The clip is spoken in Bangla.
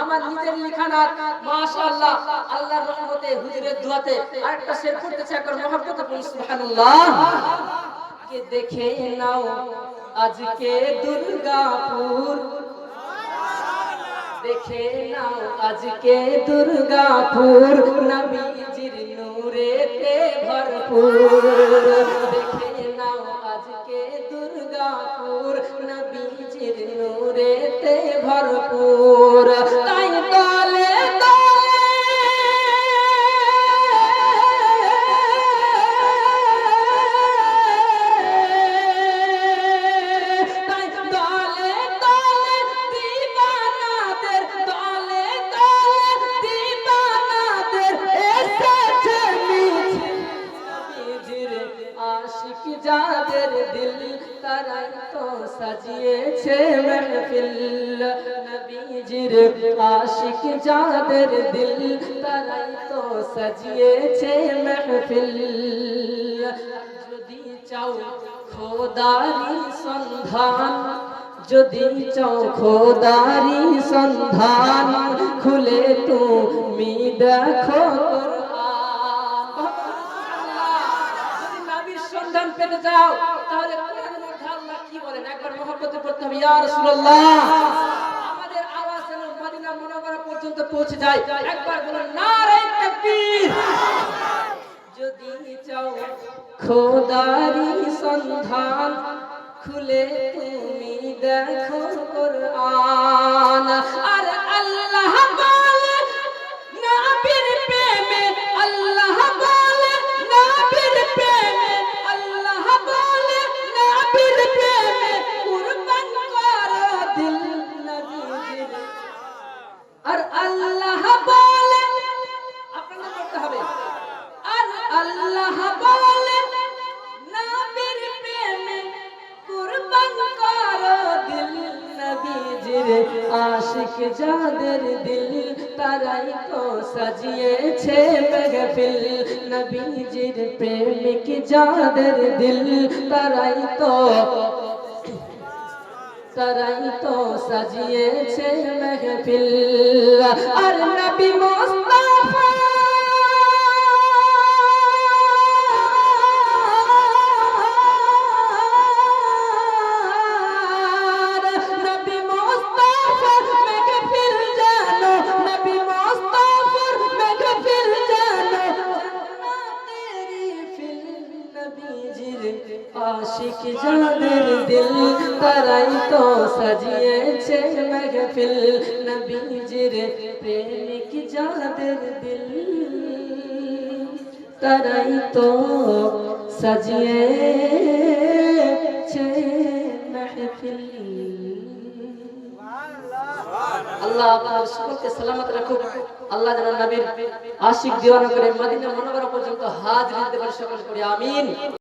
আমার নিজের লিখানাত মাশাআল্লাহ আল্লাহর রহমতে হুজুরের দোয়াতে আরেকটা শের করতেছে একবার মহব্বতে বলুন সুবহানাল্লাহ। কে দেখে নাও আজকে দুর্গাপুর, দেখে নাও আজকে দুর্গাপুর, নবীজির নূরেতে ভরপুর। দেখে নাও আজকে দুর্গাপুর, নবীজির নূরেতে ভরপুর। তাই দলে যাদের দিল তারাই তো সাজিয়েছে মেহফিল, নবীজির আশিক যাদের দিল তারাই তো সাজিয়েছে মেহফিল। যদি চাও খোদারি সন্ধান, যদি চাও খোদারি সন্ধান, খুলে তুমি দেখো সন্ধান পেতে যাও তাহলে কোরআনের মধ্যে আল্লাহ কি বলেন একবার মহব্বতে পড়তে হবে ইয়া রাসূলুল্লাহ। আমাদের আওয়াজ যেন মদিনা মুনাওয়ারা পর্যন্ত পৌঁছে যায়, একবার বলুন নারে তাকবীর। যদি চাও খোদারি সন্ধান, খুলে তুমি দেখো কোরআন। আর আল্লাহ বলে নবীর প্রেমে, আল্লাহ বলে নবীর প্রেমে, আল্লাহ বলে নবীর প্রেমে কুরবান করো দিল নবীজির। আর আল্লাহ বলে আপনারা করতে হবে, আর আল্লাহ বলে নবীর প্রেমে কুরবান করো দিল নবীজির। আশিক যাদের দিল তারাই তো সাজিয়েছে মেহফিল, নবীজির প্রেমিক যাদের দিল তারাই তো সাজিয়েছে মেহফিল। আর নবী মুস্তাফা আশিক যাদের দিল তারাই তো সাজিয়েছে মেহফিল, নবীজির প্রেমিক যাদের দিল তারাই তো সাজিয়েছে মেহফিল। আল্লাহ আপনাদের সকলকে সালামত রাখুক। আল্লাহ যেন নবীর আশিক দিওয়ানা করে মদিনা মুনাওয়ারা পর্যন্ত হাজির দিতে পারে, সকলে করি আমিন।